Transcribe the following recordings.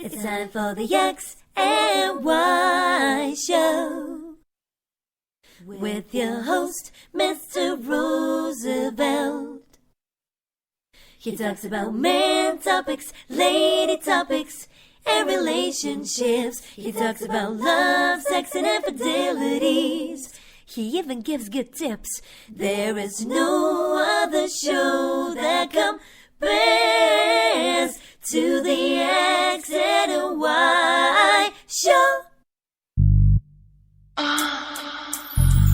It's time for the X and Y Show with your host, Mr. Roosevelt. He talks about man topics, lady topics, and relationships. He talks about love, sex, and infidelities. He even gives good tips. There is no other show that compares to the X and Y Show.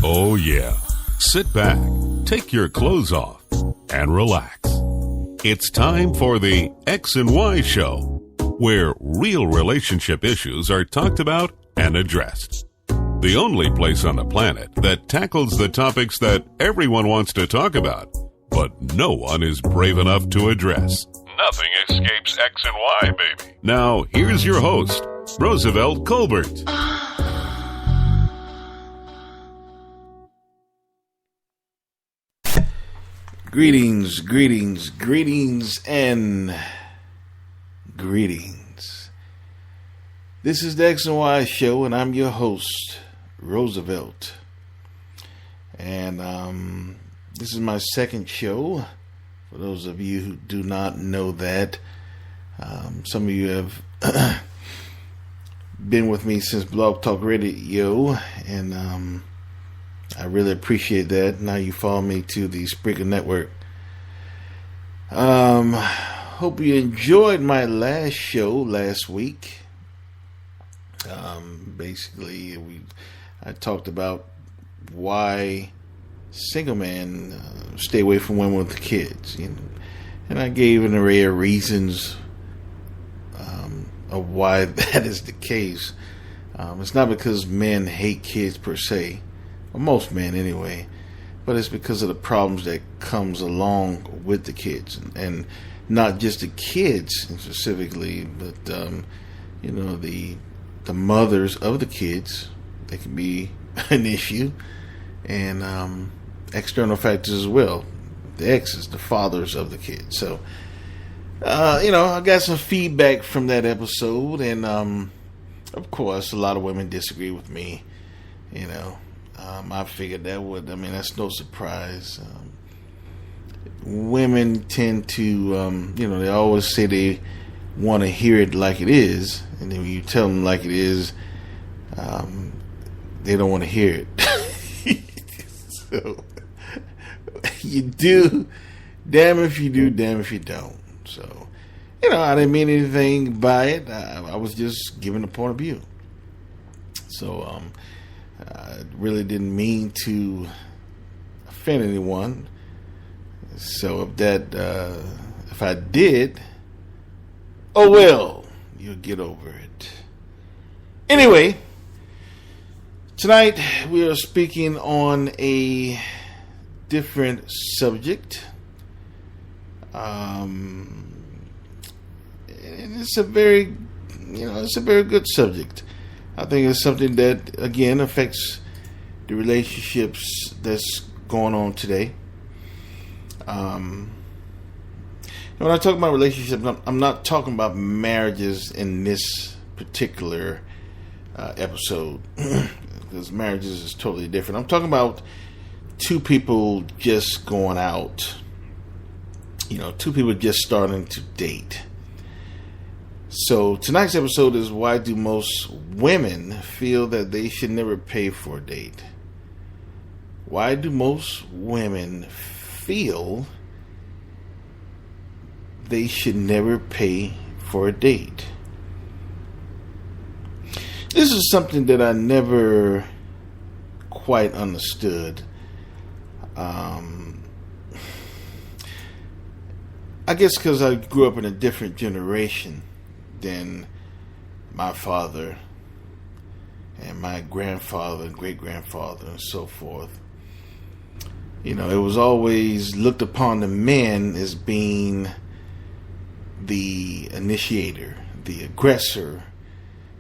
Oh yeah. Sit back, take your clothes off, and relax. It's time for the X and Y Show, where real relationship issues are talked about and addressed. The only place on the planet that tackles the topics that everyone wants to talk about, but no one is brave enough to address. Nothing escapes X and Y, baby. Now, here's your host, Roosevelt Colbert. Greetings, and greetings. This is the X and Y Show, and I'm your host, Roosevelt. And this is my second show. For those of you who do not know that, some of you have been with me since Blog Talk Radio, and I really appreciate that. Now you follow me to the Spreaker Network. Hope you enjoyed my last show last week. Basically, I talked about why single men stay away from women with kids, and I gave an array of reasons of why that is the case. It's not because men hate kids per se, or most men anyway, but it's because of the problems that comes along with the kids, and not just the kids specifically, but the mothers of the kids. They can be an issue, and external factors as well. The exes, the fathers of the kids. So, I got some feedback from that episode, and of course, a lot of women disagree with me. I figured that's no surprise. Women tend to, they always say they want to hear it like it is, and then when you tell them like it is, they don't want to hear it. So, you do, damn if you do, damn if you don't. So, I didn't mean anything by it. I was just giving a point of view. So, I really didn't mean to offend anyone. So if I did, oh well, you'll get over it. Anyway, tonight we are speaking on a different subject. And it's a very good subject. I think it's something that, again, affects the relationships that's going on today. When I talk about relationships, I'm not talking about marriages in this particular episode, because marriages is totally different. I'm talking about two people just going out, two people just starting to date. So tonight's episode is, why do most women feel that they should never pay for a date? Why do most women feel they should never pay for a date? This is something that I never quite understood. I guess because I grew up in a different generation than my father and my grandfather and great-grandfather and so forth. It was always looked upon the men as being the initiator, the aggressor.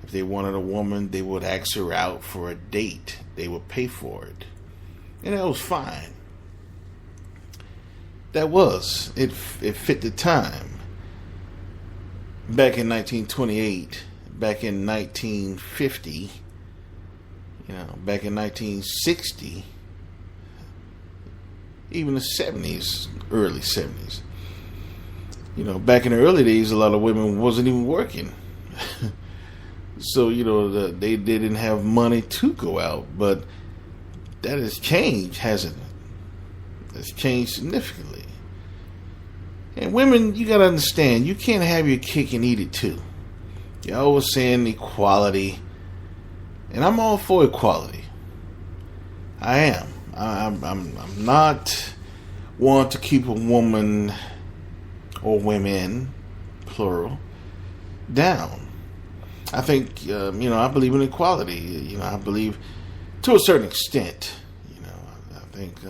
If they wanted a woman, they would ask her out for a date. They would pay for it. And that was fine. It fit the time. back in 1928, back in 1950, back in 1960, even the 70s, early 70s. Back in the early days, a lot of women wasn't even working. So, they didn't have money to go out. But that has changed, hasn't it? It's changed significantly. And women, you got to understand, you can't have your cake and eat it too. You're always saying equality. And I'm all for equality. I am. I'm not one to keep a woman or women, plural, down. I think, I believe in equality. I believe to a certain extent. I think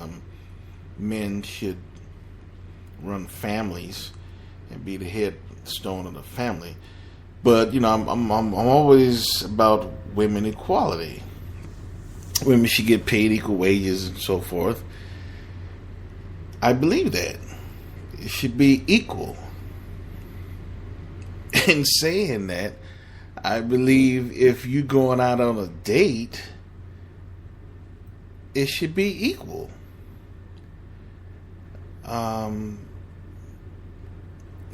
men should run families and be the headstone of the family. But I'm always about women equality. Women should get paid equal wages and so forth. I believe that it should be equal. In saying that, I believe if you're going out on a date, it should be equal.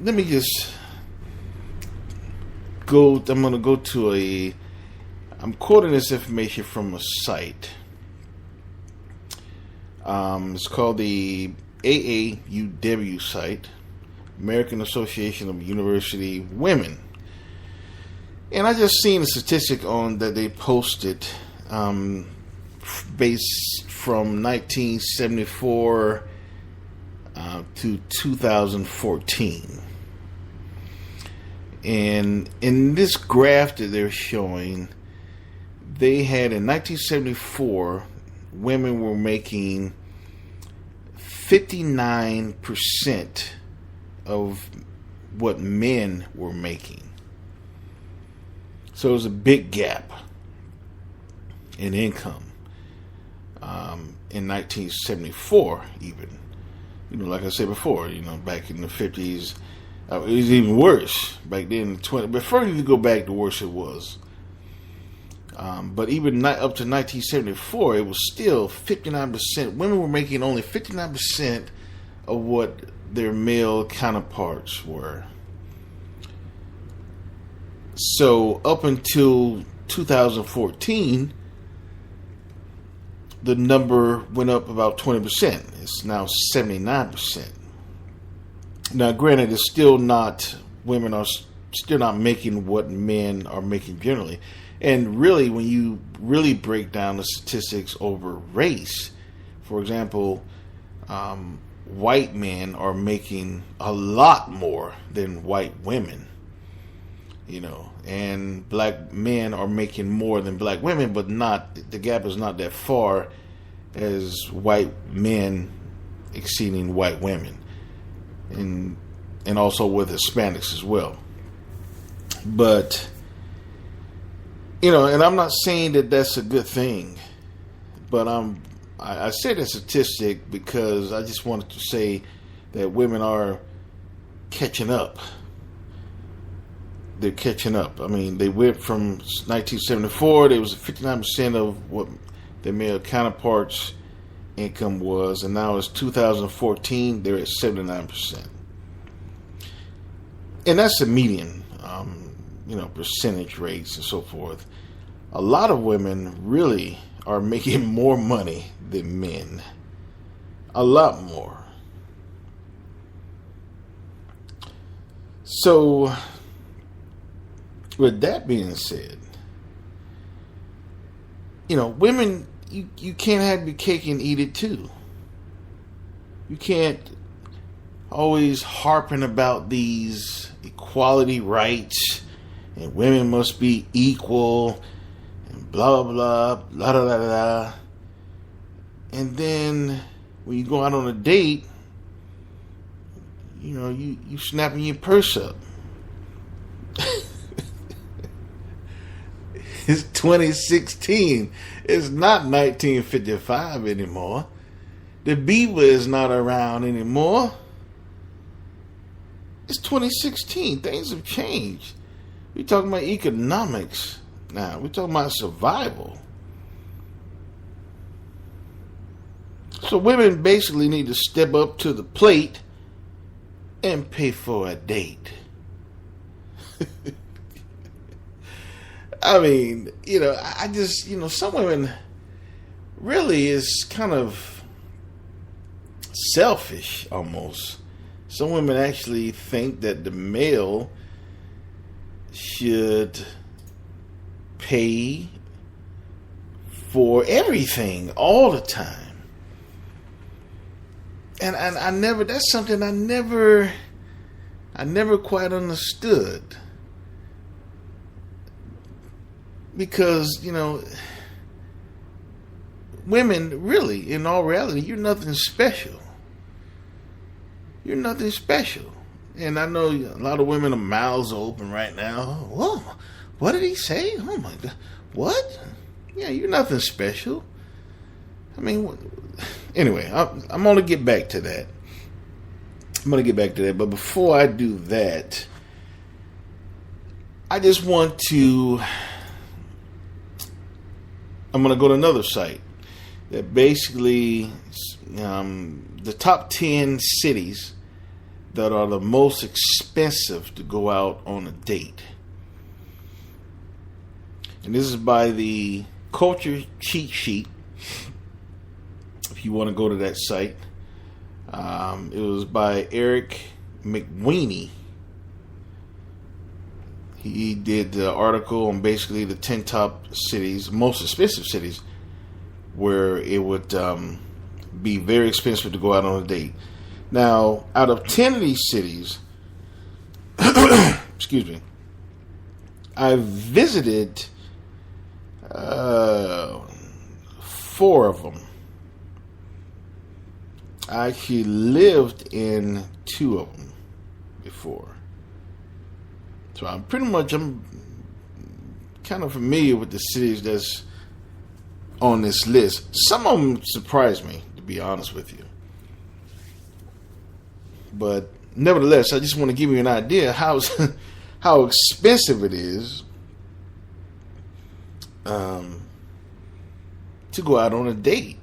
Let me just go. I'm going to go to I'm quoting this information from a site. It's called the AAUW site, American Association of University Women. And I just seen a statistic on that they posted based from 1974 to 2014. And in this graph that they're showing, they had in 1974, women were making 59% of what men were making. So it was a big gap in income in 1974 even. Like I said before, back in the 50s, it was even worse. Back then, before you go back, the worse it was. But even up to 1974, it was still 59%. Women were making only 59% of what their male counterparts were. So up until 2014, the number went up about 20%. It's now 79%. Now, granted, it's still not, women are still not making what men are making generally. And really, when you really break down the statistics over race, for example, white men are making a lot more than white women, and black men are making more than black women, but the gap is not that far as white men exceeding white women, and also with Hispanics as well. But and I'm not saying that that's a good thing, but I said a statistic because I just wanted to say that women are catching up. They're catching up. I mean, they went from 1974, there was 59% of what their male counterparts' income was, and now it's 2014, they're at 79%. And that's the median, percentage rates and so forth. A lot of women really are making more money than men. A lot more. So, with that being said, women, you can't have your cake and eat it too. You can't always harping about these equality rights and women must be equal and blah blah blah blah blah blah. And then when you go out on a date, you snapping your purse up. It's 2016. It's not 1955 anymore. The beaver is not around anymore. It's 2016. Things have changed. We're talking about economics now. We're talking about survival. So women basically need to step up to the plate and pay for a date. I mean, I just, some women really is kind of selfish almost. Some women actually think that the male should pay for everything all the time. And that's something I never quite understood. Because, women, really, in all reality, you're nothing special. You're nothing special. And I know a lot of women, mouths are open right now. Whoa, what did he say? Oh my God. What? Yeah, you're nothing special. I mean, anyway, I'm going to get back to that. But before I do that, I just want to... I'm going to go to another site that basically the top 10 cities that are the most expensive to go out on a date. And this is by the Culture Cheat Sheet. If you want to go to that site, it was by Eric McWeeny. He did the article on basically the 10 top cities, most expensive cities, where it would be very expensive to go out on a date. Now, out of 10 of these cities, excuse me, I visited 4 of them. I actually lived in 2 of them before. So I'm kind of familiar with the cities that's on this list. Some of them surprised me, to be honest with you. But nevertheless, I just want to give you an idea how expensive it is to go out on a date.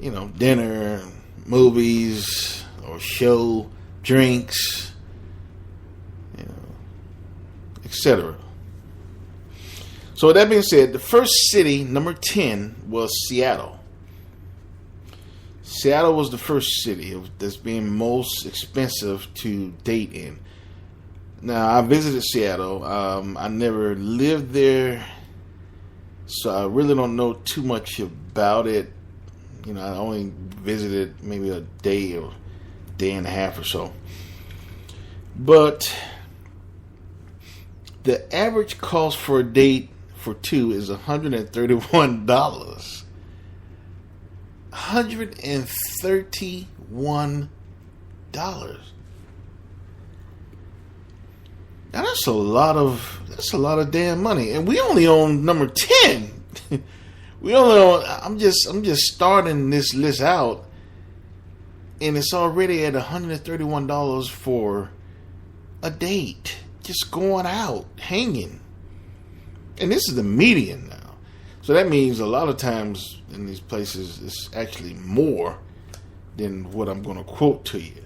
Dinner, movies, or show, drinks, etc. So with that being said, the first city, number 10, was Seattle. Seattle was the first city that's being most expensive to date in. Now, I visited Seattle. I never lived there, so I really don't know too much about it. I only visited maybe a day or day and a half or so. But the average cost for a date for 2 is $131. $131. Now that's a lot of damn money, and we only own number 10. We only own. I'm just starting this list out, and it's already at $131 for a date, just going out, hanging. And this is the median now. So that means a lot of times in these places it's actually more than what I'm going to quote to you.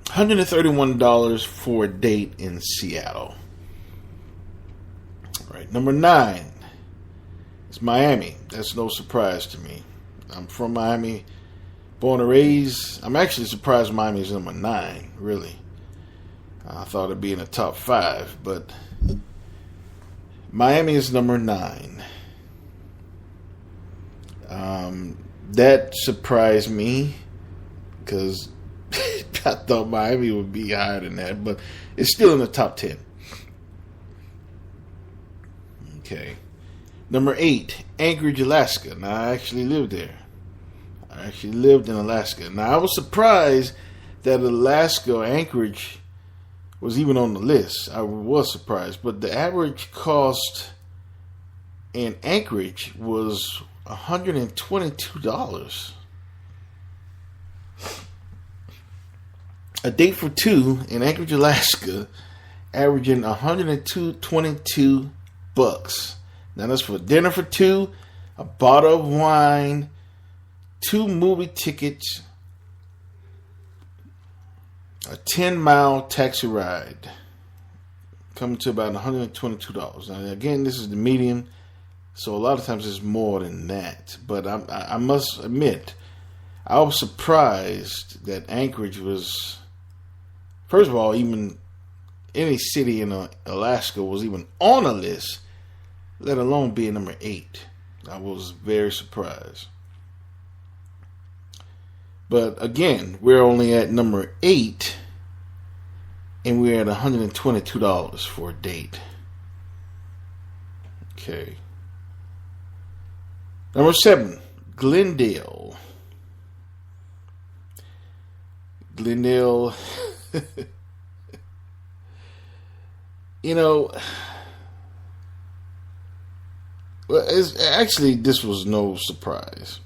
$131 for a date in Seattle. All right, number 9 is Miami. That's no surprise to me. I'm from Miami, born and raised. I'm actually surprised Miami is number 9, really. I thought it'd be in the top 5, but Miami is number 9. That surprised me because I thought Miami would be higher than that, but it's still in the top 10. Okay. Number 8, Anchorage, Alaska. Now, I actually lived there. I actually lived in Alaska. Now, I was surprised that Alaska or Anchorage was even on the list. I was surprised. But the average cost in Anchorage was $122. A date for two in Anchorage, Alaska, averaging $122. Now that's for dinner for two, a bottle of wine, 2 movie tickets, a 10-mile taxi ride, coming to about $122. Now again, this is the median, so a lot of times it's more than that. But I must admit, I was surprised that Anchorage was, first of all, even any city in Alaska was even on a list, let alone being number 8. I was very surprised. But again, we're only at number 8, and we're at $122 for a date. Okay. Number 7, Glendale. Glendale, well, this was no surprise.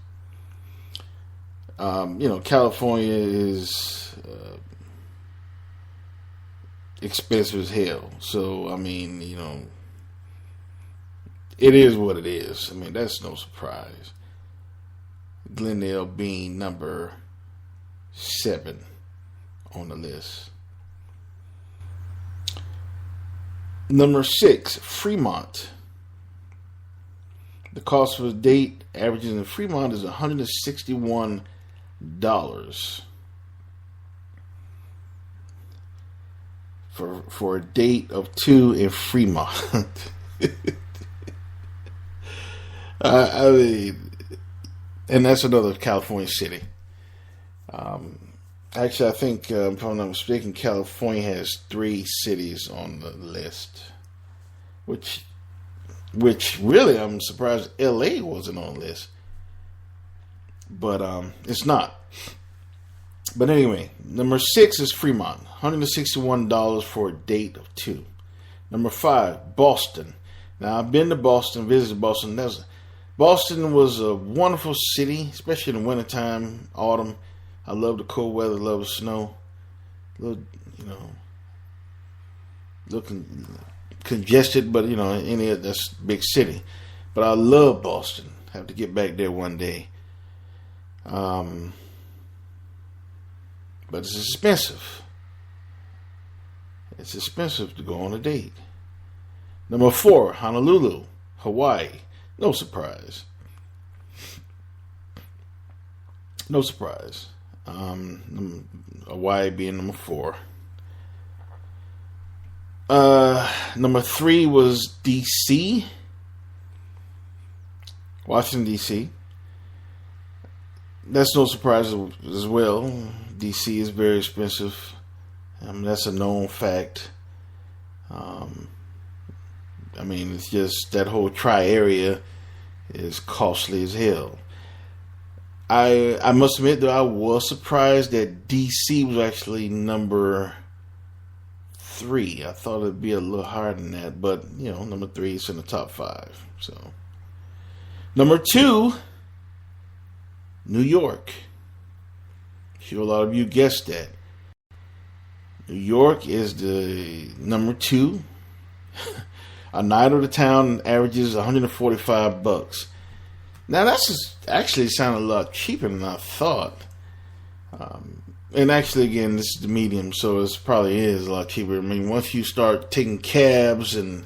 California is expensive as hell. So, it is what it is. That's no surprise. Glendale being number 7 on the list. Number 6, Fremont. The cost for a date averaging in Fremont is $161 for a date of 2 in Fremont. And that's another California city. Actually, I think, if I'm not mistaken, California has 3 cities on the list, which really I'm surprised LA wasn't on the list, but it's not. But anyway, number 6 is Fremont, $161 for a date of 2. Number 5, Boston. Now I've been to Boston, visited Boston. Boston was a wonderful city, especially in the wintertime, autumn. I love the cold weather, love the snow. Looking congested, but that's a big city. But I love Boston. Have to get back there one day. But it's expensive. It's expensive to go on a date. Number 4, Honolulu, Hawaii. No surprise. No surprise. Hawaii being number 4. Number 3 was D.C. Washington, D.C. That's no surprise as well. D.C. is very expensive. That's a known fact. It's just that whole tri-area is costly as hell. I must admit that I was surprised that D.C. was actually number 3. I thought it'd be a little higher than that, but number 3 is in the top 5. So, number 2, New York. Sure, a lot of you guessed that. New York is the number 2. A night of the town averages $145. Now that's actually sounded a lot cheaper than I thought. And actually, again, this is the medium, so it probably is a lot cheaper. Once you start taking cabs and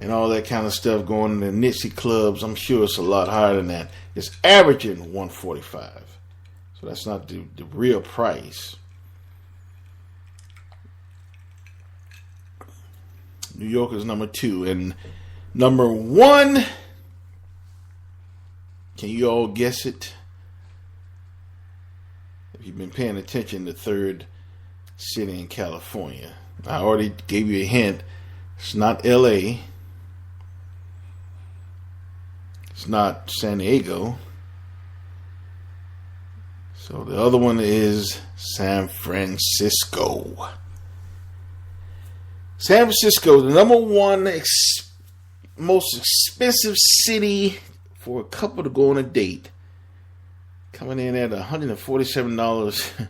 all that kind of stuff, going to the Nitsy clubs, I'm sure it's a lot higher than that. It's averaging $145, so that's not the real price. New York is number 2, and number 1. Can you all guess it? If you've been paying attention, the 3rd city in California. I already gave you a hint. It's not LA. It's not San Diego. So the other one is San Francisco. San Francisco, the number 1 most expensive city for a couple to go on a date, coming in at $147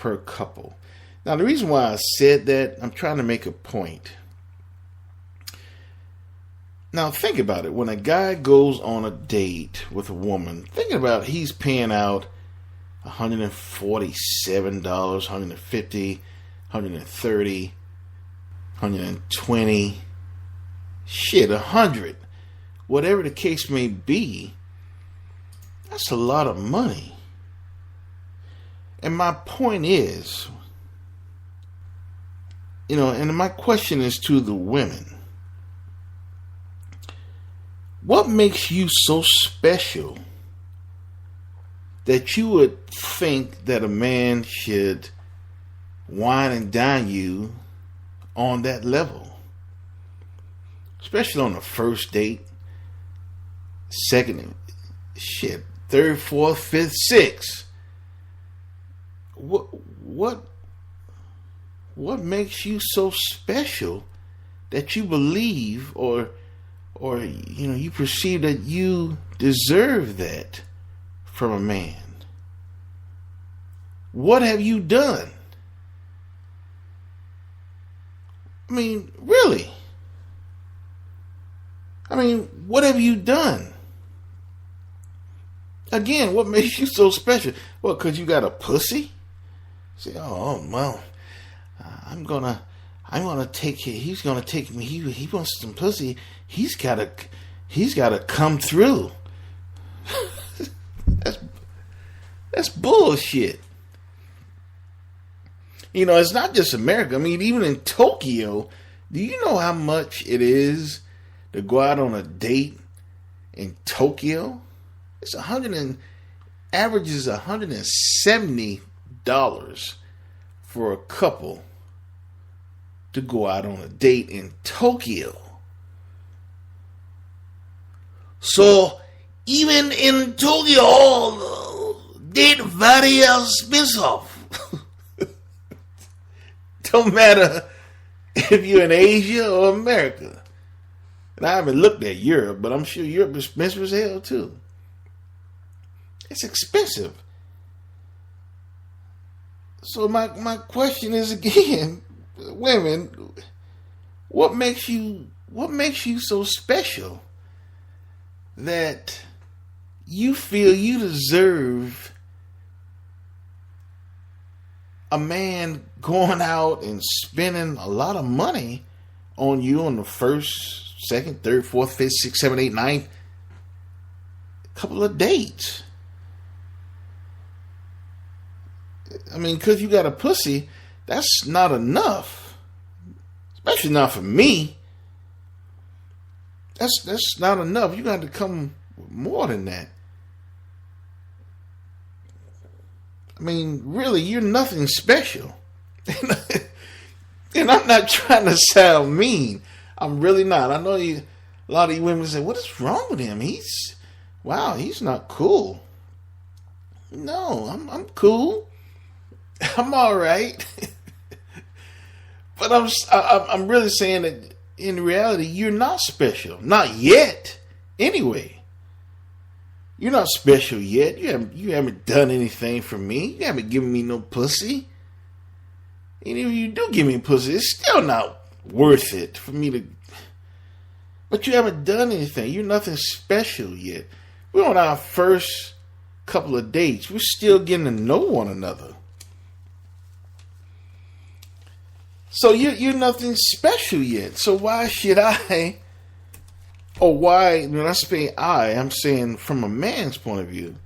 per couple. Now, the reason why I said that, I'm trying to make a point. Now, think about it. When a guy goes on a date with a woman, think about he's paying out $147, $150, $130, $120, shit, $100. Whatever the case may be, that's a lot of money. And my point is, and my question is to the women. What makes you so special that you would think that a man should wine and dine you on that level? Especially on the first date, second, third, fourth, fifth, sixth. What makes you so special that you believe or you perceive that you deserve that from a man? What have you done? I mean, really? What have you done? Again, what makes you so special? Well, because you got a pussy? Say, oh well, I'm gonna take it. He's gonna take me. He wants some pussy. He's gotta come through. That's bullshit. It's not just America. Even in Tokyo, do you know how much it is to go out on a date in Tokyo? It's averages $170 for a couple to go out on a date in Tokyo. So even in Tokyo, date very expensive. Don't matter if you're in Asia or America. And I haven't looked at Europe, but I'm sure Europe is expensive as hell too. It's expensive. So my question is again, women, what makes you so special that you feel you deserve a man going out and spending a lot of money on you on the first, second, third, fourth, fifth, sixth, seventh, eighth, ninth couple of dates? Because you got a pussy, that's not enough. Especially not for me. That's not enough. You got to come with more than that. Really, you're nothing special. And I'm not trying to sound mean. I'm really not. I know a lot of you women say, what is wrong with him? He's not cool. No, I'm cool. I'm all right. But I'm really saying that in reality, you're not special. Not yet. Anyway. You're not special yet. You haven't done anything for me. You haven't given me no pussy. And if you do give me pussy, it's still not worth it for me to... But you haven't done anything. You're nothing special yet. We're on our first couple of dates. We're still getting to know one another. So you're nothing special yet. So why should I... Or why, when I say I'm saying from a man's point of view,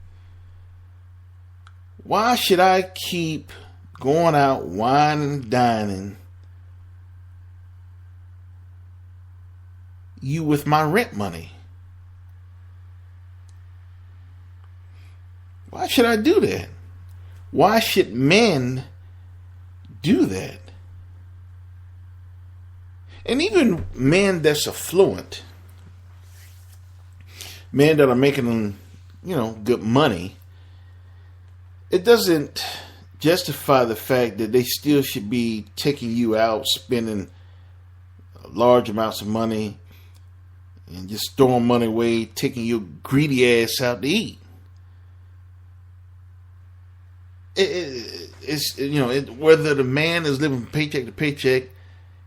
why should I keep going out, wining and dining you with my rent money? Why should I do that? Why should men do that? And even men that's affluent, men that are making, good money, it doesn't justify the fact that they still should be taking you out, spending large amounts of money, and just throwing money away, taking your greedy ass out to eat. it's whether the man is living from paycheck to paycheck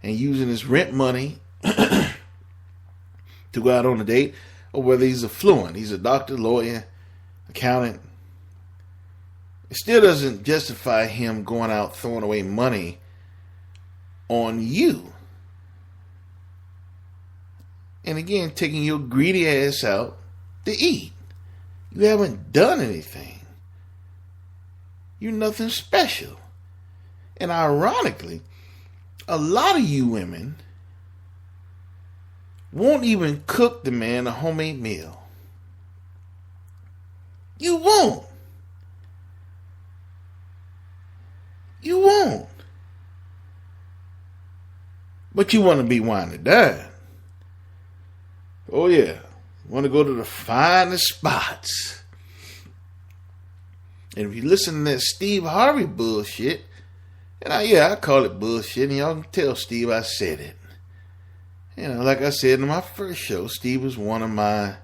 and using his rent money to go out on a date, or whether he's affluent, he's a doctor, lawyer, accountant. It still doesn't justify him going out throwing away money on you. And again, taking your greedy ass out to eat. You haven't done anything. You're nothing special. And ironically, a lot of you women won't even cook the man a homemade meal. You won't. You won't. But you want to be wine and dine. Oh yeah. You want to go to the finest spots. And if you listen to that Steve Harvey bullshit, and I call it bullshit, and y'all can tell Steve I said it. Like I said in my first show, Steve was one of my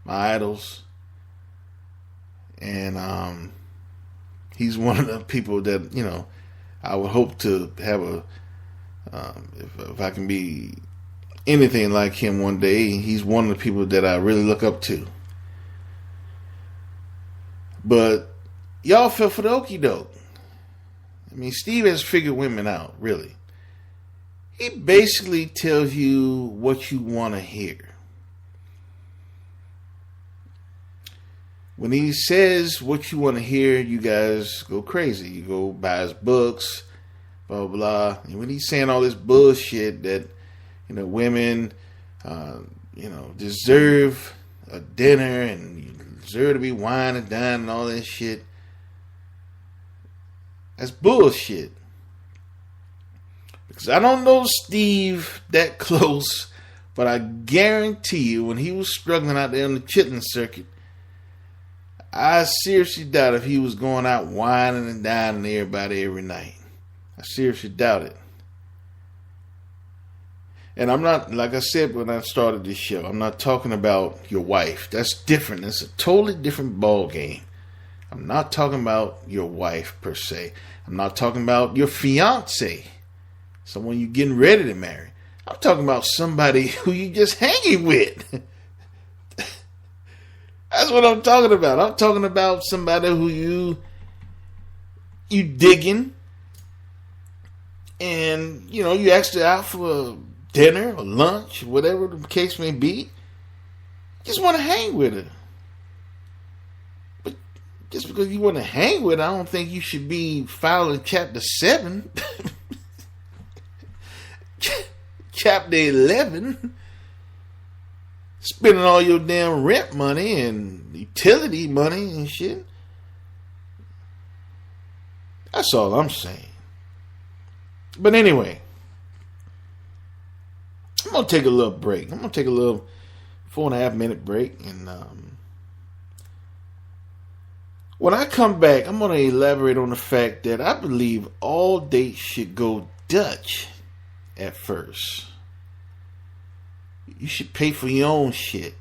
idols. And he's one of the people that, I would hope to have if I can be anything like him one day. He's one of the people that I really look up to. But y'all fell for the okie doke. I mean, Steve has figured women out, really. He basically tells you what you want to hear. When he says what you want to hear, you guys go crazy. You go buy his books, blah, blah, blah. And when he's saying all this bullshit that, women, deserve a dinner and you deserve to be wine and dine and all that shit, that's bullshit. Because I don't know Steve that close, but I guarantee you when he was struggling out there on the chitlin circuit, I seriously doubt if he was going out whining and dining everybody every night. I seriously doubt it. And I'm not, like I said when I started this show, I'm not talking about your wife. That's different. It's a totally different ball game. I'm not talking about your wife per se. I'm not talking about your fiance, someone you're getting ready to marry. I'm talking about somebody who you just hanging with. That's what I'm talking about. I'm talking about somebody who you digging, and you actually out for dinner or lunch, whatever the case may be. Just want to hang with her. But just because you want to hang with her, I don't think you should be filing Chapter 7. Chapter 11. Spending all your damn rent money and utility money and shit. That's all I'm saying. But anyway, I'm going to take a little break. I'm going to take a little 4.5 minute break. And when I come back, I'm going to elaborate on the fact that I believe all dates should go Dutch at first. You should pay for your own shit.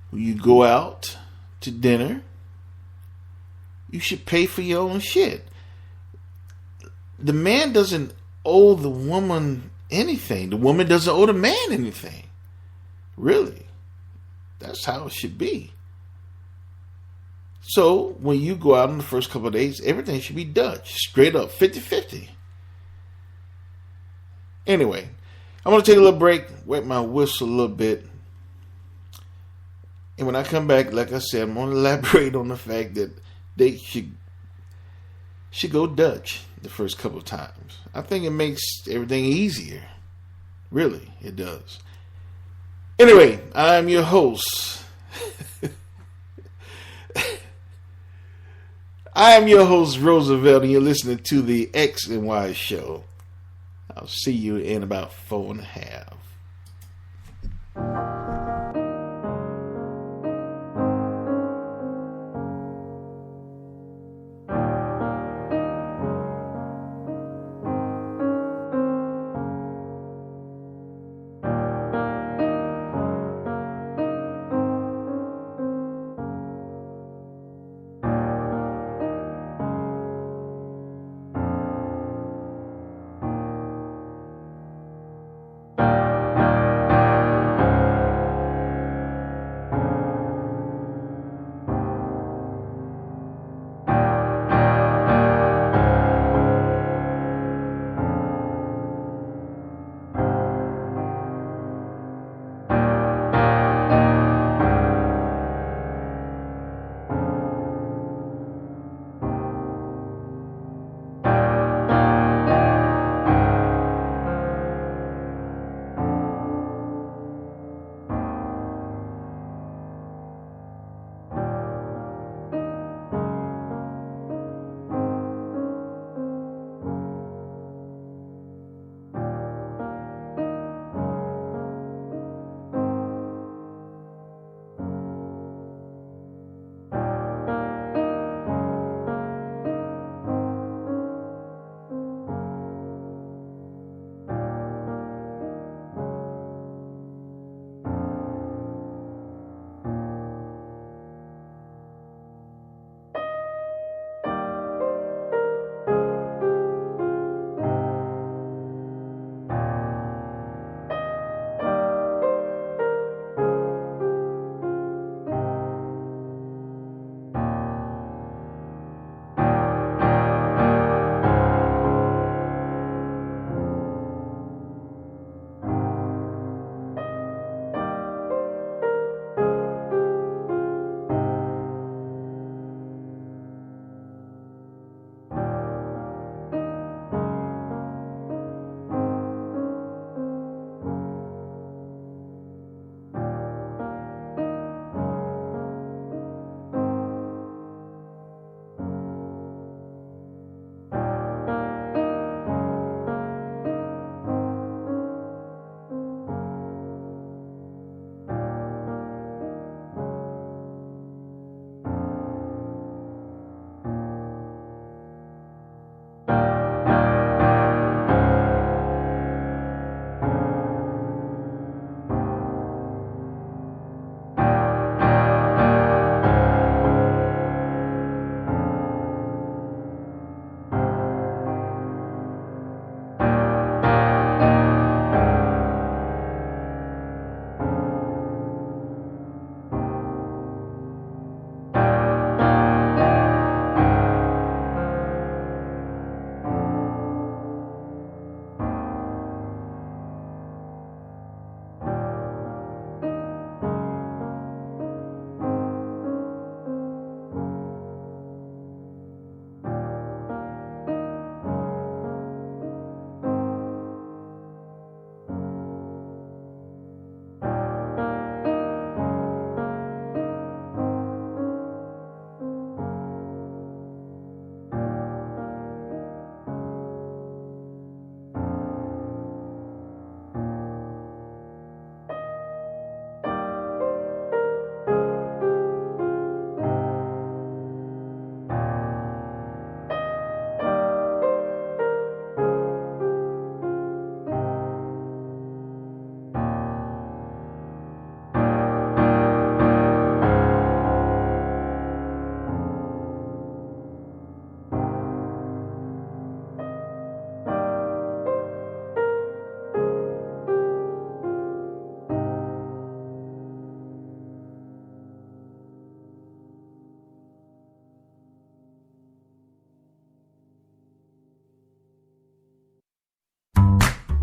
When you go out to dinner, you should pay for your own shit. The man doesn't owe the woman anything. The woman doesn't owe the man anything. Really. That's how it should be. So, when you go out on the first couple of days, everything should be Dutch. Straight up, 50-50. Anyway, I'm going to take a little break, wet my whistle a little bit. And when I come back, like I said, I'm going to elaborate on the fact that they should go Dutch the first couple of times. I think it makes everything easier. Really, it does. Anyway, I'm your host. I am your host, Roosevelt, and you're listening to the X and Y Show. I'll see you in about 4.5.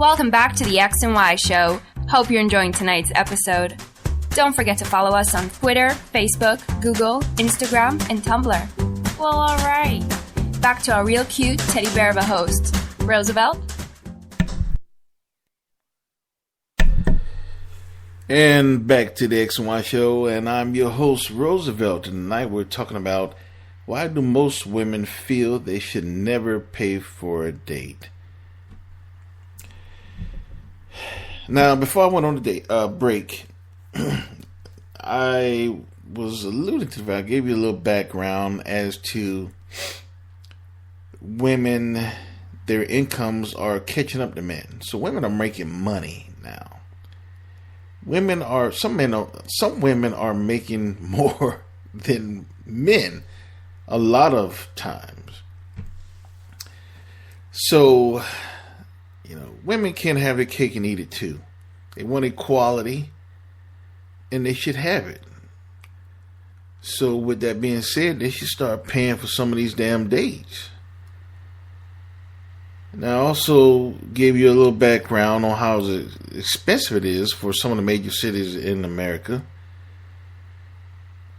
Welcome back to the X and Y Show. Hope you're enjoying tonight's episode. Don't forget to follow us on Twitter, Facebook, Google, Instagram, and Tumblr. Well, alright. Back to our real cute teddy bear of a host, Roosevelt. And back to the X and Y Show, and I'm your host, Roosevelt. And tonight we're talking about why do most women feel they should never pay for a date? Now, before I went on the break, I was alluding to that. I gave you a little background as to women, their incomes are catching up to men. So women are making money now. Some women are making more than men a lot of times. So, women can't have their cake and eat it too. They want equality, and they should have it. So with that being said, they should start paying for some of these damn dates. Now, I also gave you a little background on how expensive it is for some of the major cities in America.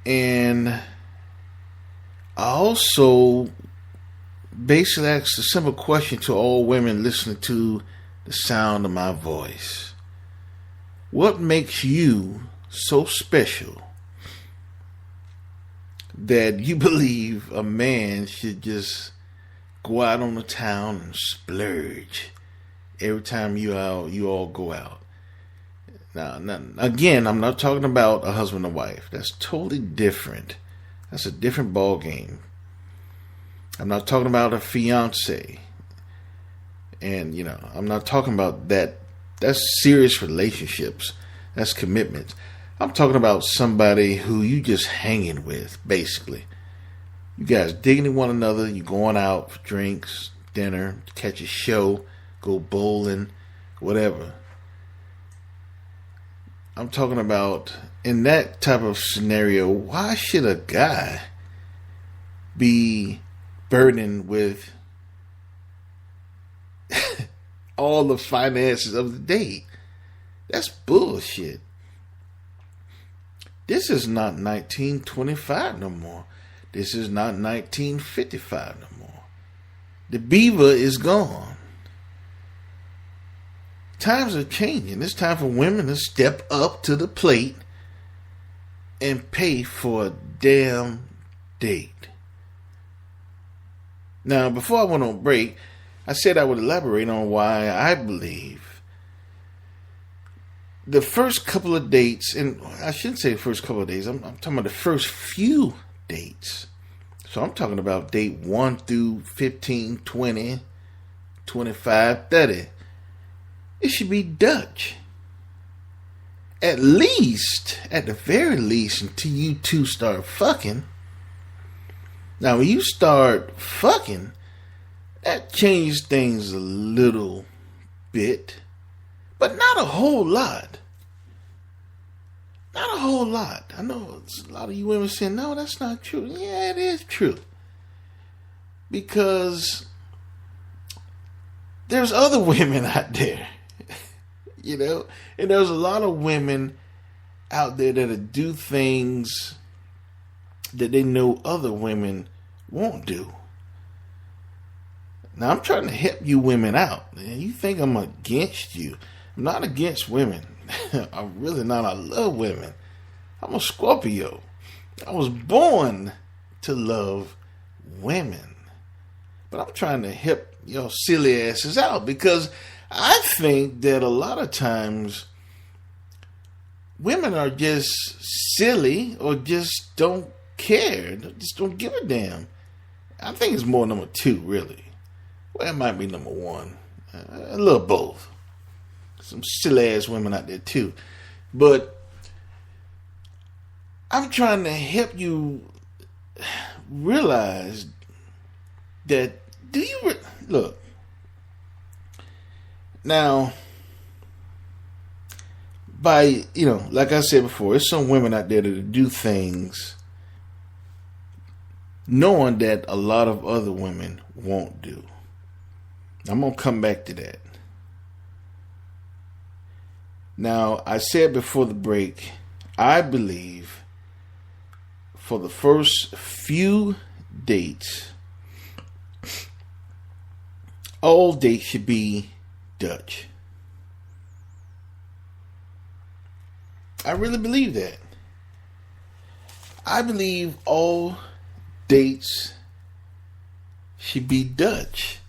And I also basically asked a simple question to all women listening to the sound of my voice. What makes you so special that you believe a man should just go out on the town and splurge every time you all go out? Now, again, I'm not talking about a husband and wife. That's totally different. That's a different ball game. I'm not talking about a fiance. And, I'm not talking about that. That's serious relationships. That's commitments. I'm talking about somebody who you just hanging with, basically. You guys digging one another. You going out for drinks, dinner, catch a show, go bowling, whatever. I'm talking about in that type of scenario, why should a guy be burdened with all the finances of the date? That's bullshit. This is not 1925 no more. This is not 1955 no more. The beaver is gone. Times are changing. It's time for women to step up to the plate and pay for a damn date. Now, before I went on break, I said I would elaborate on why I believe the first couple of dates, and I shouldn't say the first couple of days, I'm talking about the first few dates. So I'm talking about date 1 through 15, 20, 25, 30. It should be Dutch. At the very least, until you two start fucking. Now, when you start fucking, that changes things a little bit, but not a whole lot. Not a whole lot. I know a lot of you women saying, no, that's not true. Yeah, it is true. Because there's other women out there, and there's a lot of women out there that'll do things that they know other women won't do. Now, I'm trying to help you women out. You think I'm against you. I'm not against women. I'm really not. I love women. I'm a Scorpio. I was born to love women. But I'm trying to help your silly asses out, because I think that a lot of times women are just silly or just don't care. Just don't give a damn. I think it's more number 2, really. Well, it might be number 1. A little both. Some silly ass women out there too. But I'm trying to help you realize that, look, now, like I said before, there's some women out there that do things knowing that a lot of other women won't do. I'm going to come back to that. Now, I said before the break, I believe for the first few dates, all dates should be Dutch. I really believe that. I believe all dates should be Dutch.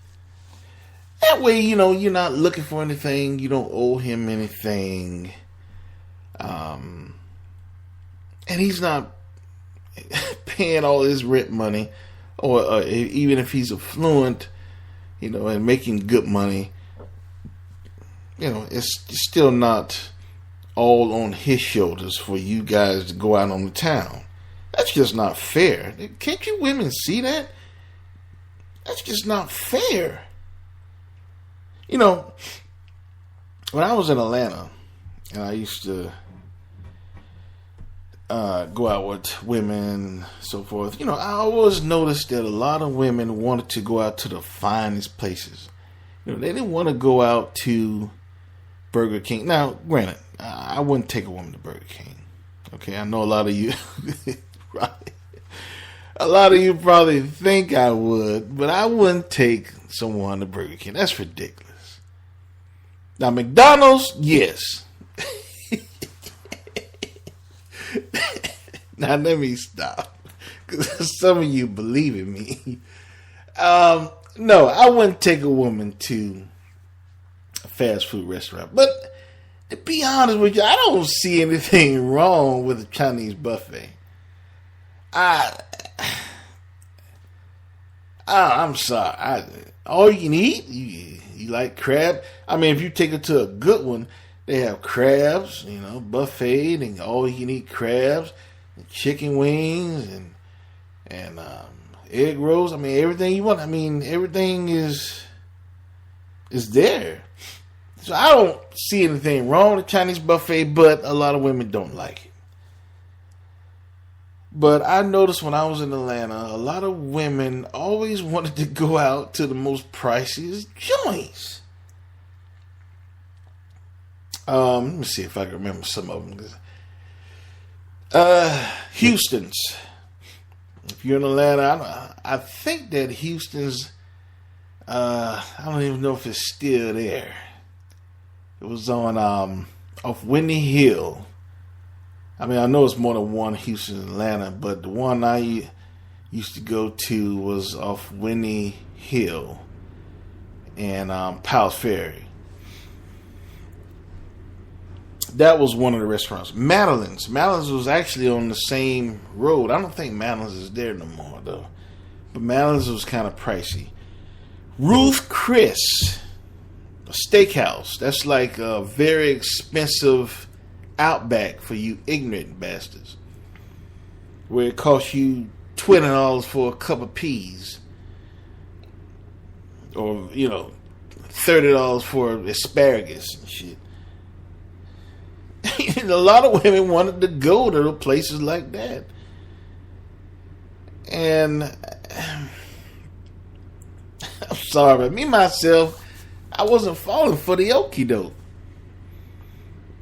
That way, you're not looking for anything. You don't owe him anything. And he's not paying all his rent money. Or even if he's affluent, and making good money, it's still not all on his shoulders for you guys to go out on the town. That's just not fair. Can't you women see that? That's just not fair. When I was in Atlanta, and I used to go out with women, so forth, I always noticed that a lot of women wanted to go out to the finest places. They didn't want to go out to Burger King. Now, granted, I wouldn't take a woman to Burger King. Okay, I know a lot of you, a lot of you probably think I would, but I wouldn't take someone to Burger King. That's ridiculous. Now, McDonald's, yes. Now, let me stop, because some of you believe in me. No, I wouldn't take a woman to a fast food restaurant. But to be honest with you, I don't see anything wrong with a Chinese buffet. I'm sorry. All you can eat, you like crab. I mean, if you take it to a good one, they have crabs, buffet, and all you can eat crabs, and chicken wings, and egg rolls. I mean, everything you want. I mean, everything is there. So I don't see anything wrong with the Chinese buffet, but a lot of women don't like it. But I noticed when I was in Atlanta, a lot of women always wanted to go out to the most priciest joints. Let me see if I can remember some of them. Houston's. If you're in Atlanta, I think that Houston's, I don't even know if it's still there. It was on off Whitney Hill. I mean, I know it's more than one Houston in Atlanta, but the one I used to go to was off Whitney Hill and Powell's Ferry. That was one of the restaurants. Madeline's was actually on the same road. I don't think Madeline's is there no more, though. But Madeline's was kind of pricey. Ruth Chris, a steakhouse. That's like a very expensive Outback for you ignorant bastards. Where it costs you $20 for a cup of peas. Or, $30 for asparagus and shit. And a lot of women wanted to go to places like that. And I'm sorry, but me myself, I wasn't falling for the okie doke.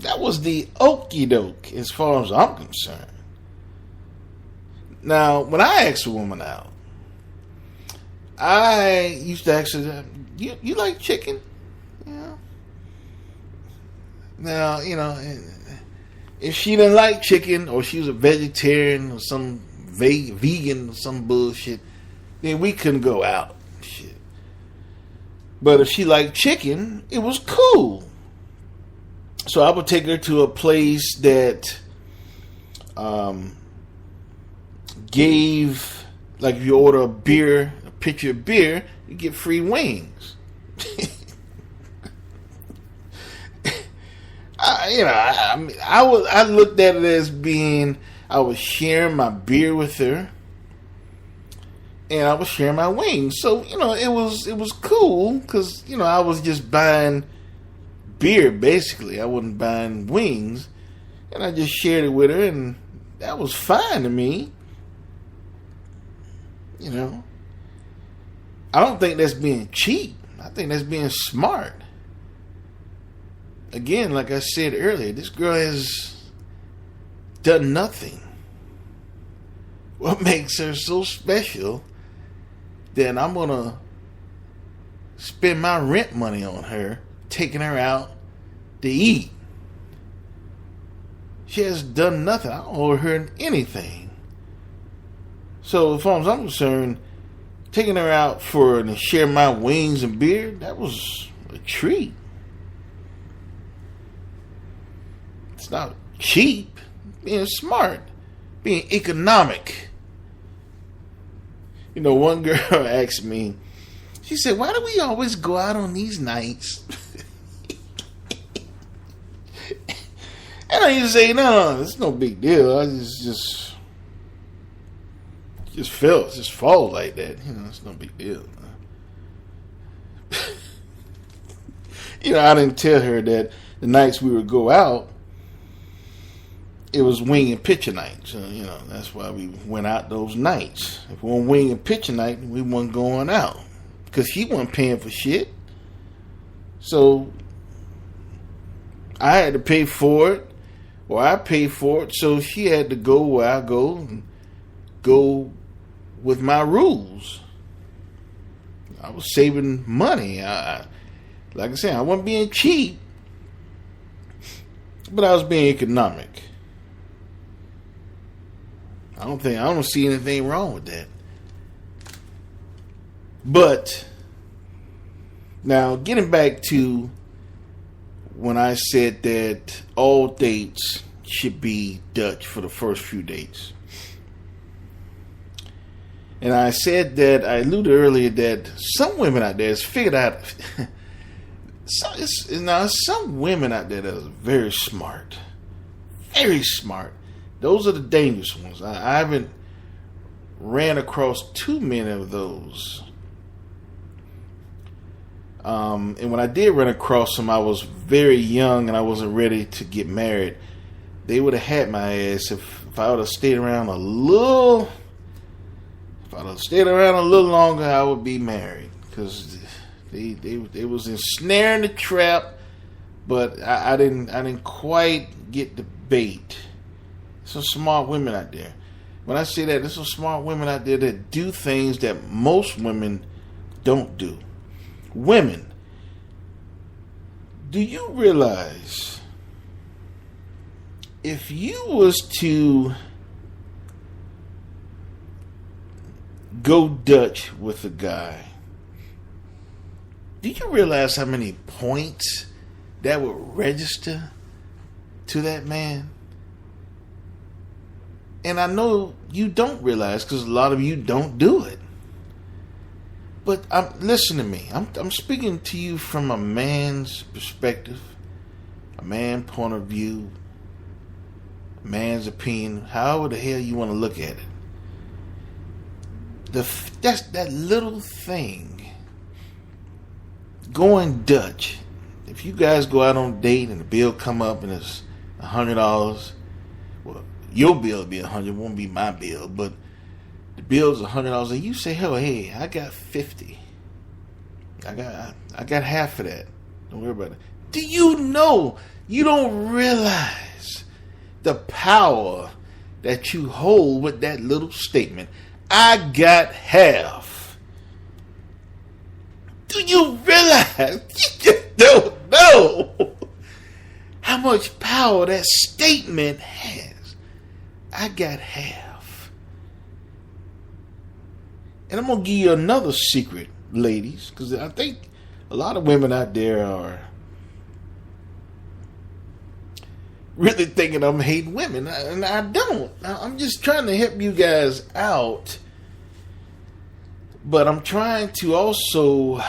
That was the okie doke as far as I'm concerned. Now, when I asked a woman out, I used to ask her, you like chicken? Yeah. Now, if she didn't like chicken, or she was a vegetarian, or some vegan, or some bullshit, then we couldn't go out. Shit. But if she liked chicken, it was cool. So I would take her to a place that gave, like if you order a pitcher of beer, you get free wings. I looked at it as being, I was sharing my beer with her, and I was sharing my wings. So it was cool because I was just buying beer basically. I wasn't buying wings, and I just shared it with her, and that was fine to me. I don't think that's being cheap. I think that's being smart. again, like I said earlier, this girl has done nothing. What makes her so special that I'm going to spend my rent money on her, taking her out to eat? She has done nothing. I don't owe her anything. So as far as I'm concerned, taking her out to share my wings and beer, that was a treat. It's not cheap. Being smart. Being economic. You know, one girl asked me, she said, why do we always go out on these nights? And I used to say, no, it's no big deal. I just fall like that. You know, it's no big deal. You know, I didn't tell her that the nights we would go out, it was wing and picture night. So, you know, that's why we went out those nights. If we weren't wing and picture night, we weren't going out. Because he wasn't paying for shit. So, I had to pay for it. Or I paid for it. So, she had to go where I go. And go with my rules. I was saving money. Like I said, I wasn't being cheap. But I was being economic. I don't see anything wrong with that. But now getting back to when I said that all dates should be Dutch for the first few dates. And I said that, I alluded earlier that some women out there has figured out, some women out there that are very smart. Very smart. Those are the dangerous ones. I haven't ran across too many of those. And when I did run across them, I was very young and I wasn't ready to get married. They would have had my ass if I would have stayed around a little. If I'd have stayed around a little longer, I would be married. Because they was ensnaring the trap, but I didn't quite get the bait. Some smart women out there. When I say that, there's some smart women out there that do things that most women don't do. Women, do you realize if you was to go Dutch with a guy, do you realize how many points that would register to that man? And I know you don't realize because a lot of you don't do it. But listen to me. I'm speaking to you from a man's perspective, a man's point of view, a man's opinion, however the hell you want to look at it. That's that little thing. Going Dutch. If you guys go out on a date and the bill come up and it's $100, well, your bill will be $100, won't be my bill, but the bill's $100, and you say, "Hell, hey, I got 50. I got half of that. Don't worry about it." Do you know you don't realize the power that you hold with that little statement? I got half. Do you realize? You just don't know how much power that statement has. I got half. And I'm going to give you another secret, ladies, because I think a lot of women out there are really thinking I'm hating women, and I don't. I'm just trying to help you guys out, but I'm trying to also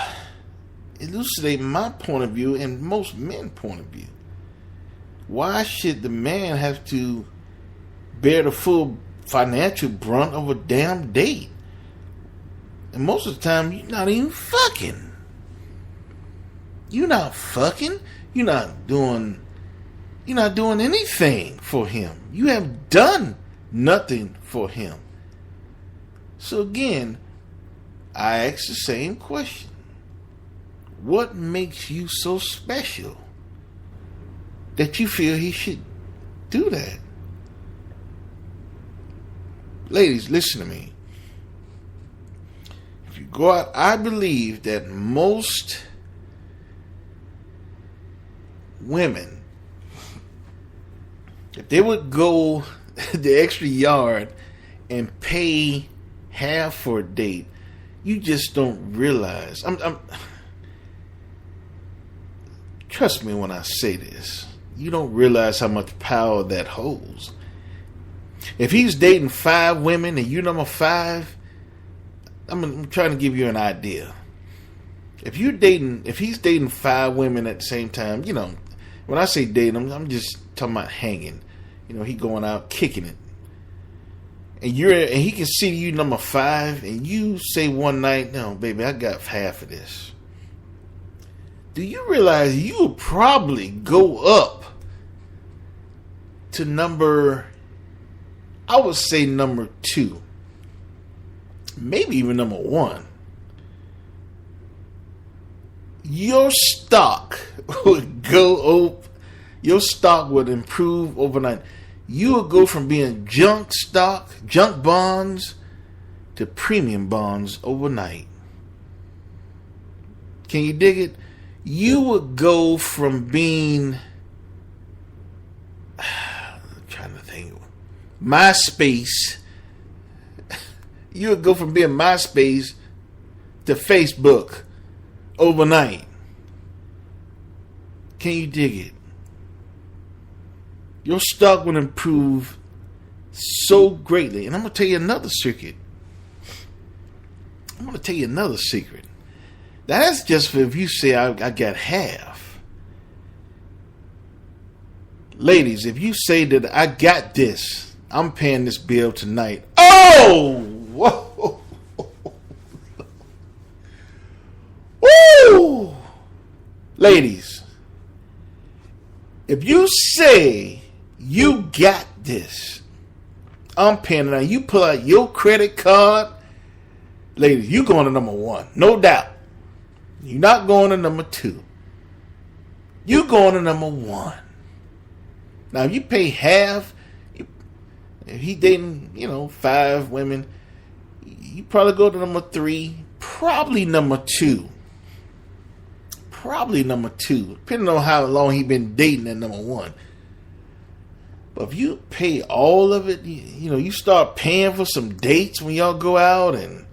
elucidate my point of view and most men's point of view. Why should the man have to bear the full financial brunt of a damn date? And most of the time, you're not even fucking. You're not fucking. You're not doing anything for him. You have done nothing for him. So again, I ask the same question. What makes you so special that you feel he should do that. Ladies, listen to me. If you go out, I believe that most women, if they would go the extra yard and pay half for a date, you just don't realize. Trust me when I say this. You don't realize how much power that holds. If he's dating 5 women and you number 5, I'm trying to give you an idea. If he's dating 5 women at the same time, when I say dating, I'm just talking about hanging. He going out kicking it. And he can see you number 5, and you say one night, "No, baby, I got half of this." Do you realize you will probably go up to number 2, maybe even number 1? Your stock would go up. Your stock would improve overnight. You would go from being junk bonds, to premium bonds overnight. Can you dig it? You would go from being, I'm trying to think, MySpace. You would go from being MySpace to Facebook overnight. Can you dig it? Your stock will improve so greatly. And I'm going to tell you another secret. That's just for if you say I got half. Ladies, if you say that I got this, I'm paying this bill tonight. Oh! Whoa! Woo! Ladies, if you say you got this, I'm paying it. Now you pull out your credit card. Ladies, you going to number 1. No doubt. You're not going to number 2. You going to number 1. Now, if you pay half, if he dating, 5 women, you probably go to number 3, probably number 2. Depending on how long he been dating at number 1. But if you pay all of it, you start paying for some dates when y'all go out and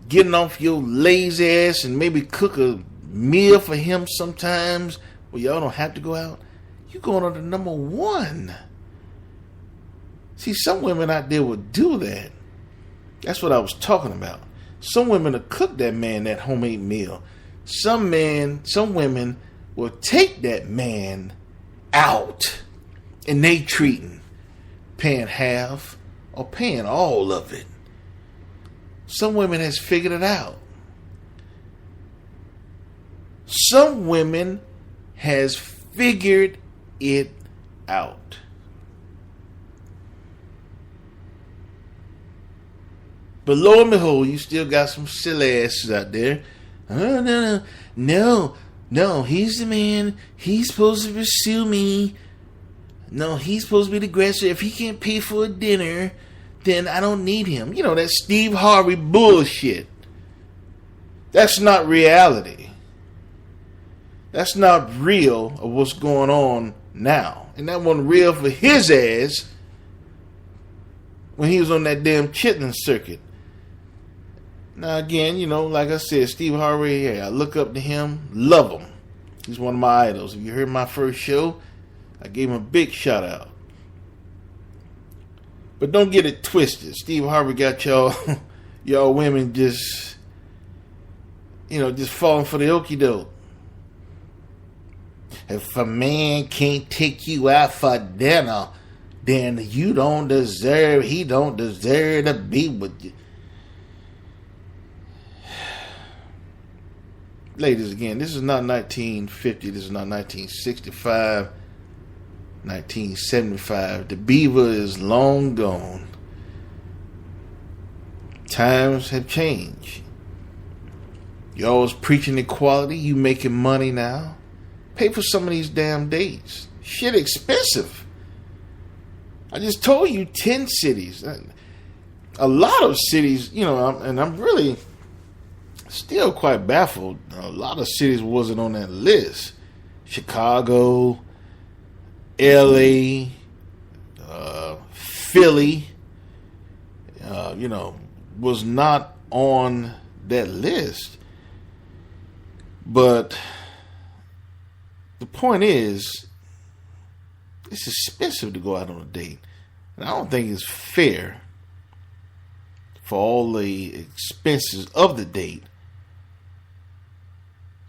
getting off your lazy ass and maybe cook a meal for him sometimes where y'all don't have to go out, you going on to number 1. See, some women out there will do that. That's what I was talking about. Some women will cook that man that homemade meal. Some women will take that man out and they treating, paying half or paying all of it. Some women has figured it out. Some women has figured it out. But lo and behold, you still got some silly asses out there. Oh, no, he's the man. He's supposed to pursue me. No, he's supposed to be the aggressor. If he can't pay for a dinner, then I don't need him. That Steve Harvey bullshit. That's not reality. That's not real of what's going on now. And that wasn't real for his ass when he was on that damn chitlin circuit. Now again, like I said, Steve Harvey, I look up to him, love him. He's one of my idols. If you heard my first show, I gave him a big shout out. But don't get it twisted. Steve Harvey got y'all women just falling for the okie doke. If a man can't take you out for dinner, then he don't deserve to be with you. Ladies, again, this is not 1950. This is not 1965, 1975. The beaver is long gone. Times have changed. Y'all was preaching equality. You making money now. pay for some of these damn dates. Shit expensive. I just told you 10 cities. A lot of cities, and I'm really still quite baffled. A lot of cities wasn't on that list. Chicago, LA, Philly, was not on that list. But the point is, it's expensive to go out on a date. And I don't think it's fair for all the expenses of the date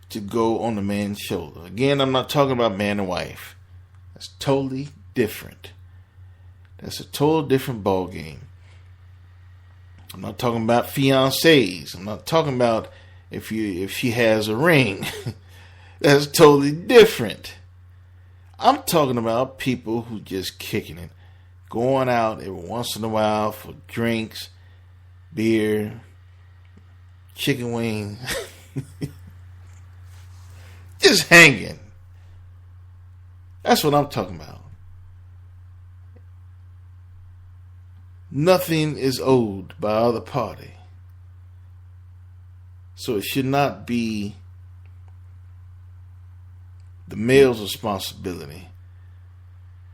to go on the man's shoulder. Again, I'm not talking about man and wife. That's totally different. That's a total different ball game. I'm not talking about fiancés. I'm not talking about if she has a ring. That's totally different. I'm talking about people who just kicking it, going out every once in a while for drinks, beer, chicken wings, just hanging. That's what I'm talking about. Nothing is owed by either party. So it should not be the male's responsibility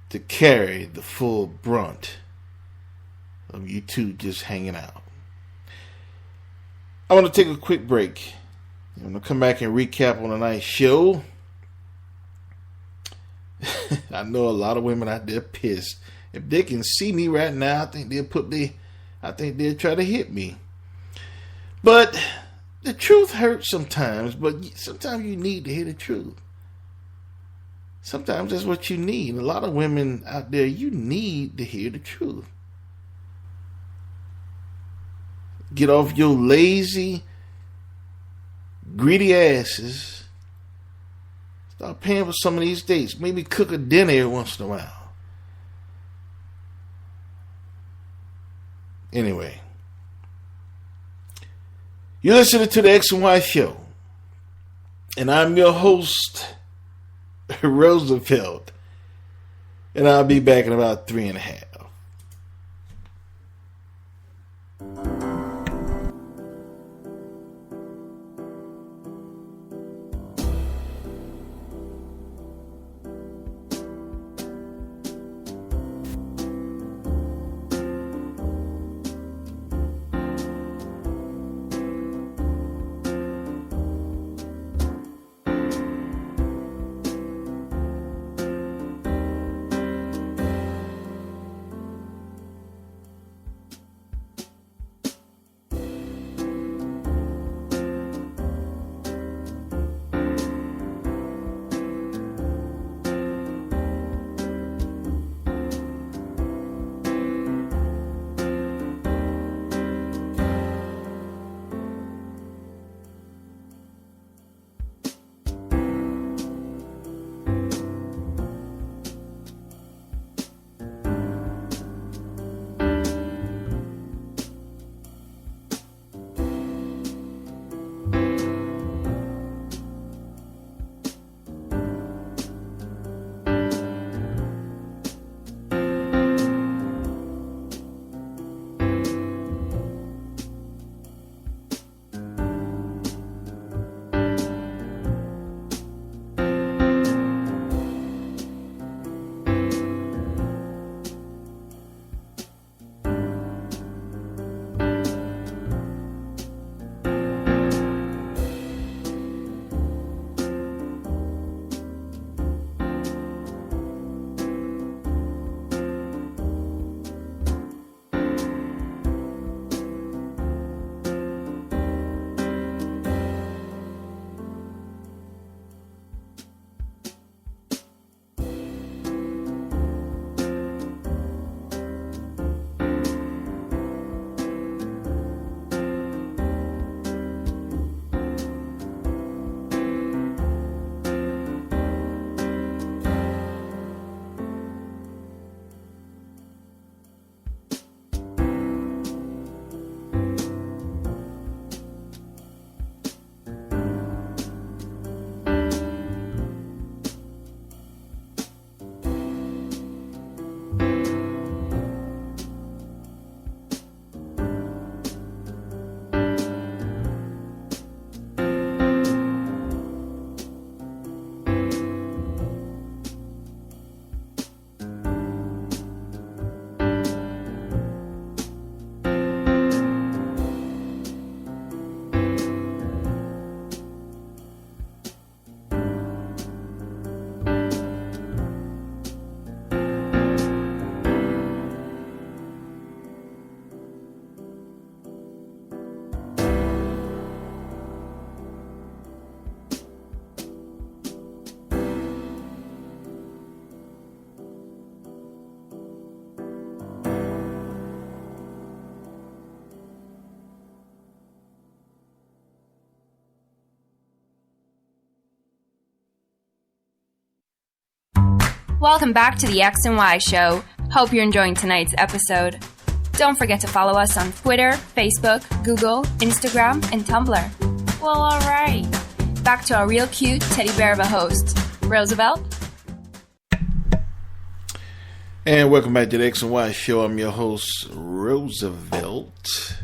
to carry the full brunt of you two just hanging out. I want to take a quick break. I'm going to come back and recap on tonight's show. I know a lot of women out there pissed. If they can see me right now, I think they'll try to hit me. But the truth hurts sometimes, but sometimes you need to hear the truth. Sometimes that's what you need. A lot of women out there, you need to hear the truth. Get off your lazy, greedy asses. Start paying for some of these dates. Maybe cook a dinner every once in a while. Anyway, you're listening to the X and Y Show, and I'm your host, Roosevelt, and I'll be back in about 3.5. Welcome back to the X and Y Show. Hope you're enjoying tonight's episode. Don't forget to follow us on Twitter, Facebook, Google, Instagram, and Tumblr. Well, alright. Back to our real cute teddy bear of a host, Roosevelt. And welcome back to the X and Y Show. I'm your host, Roosevelt.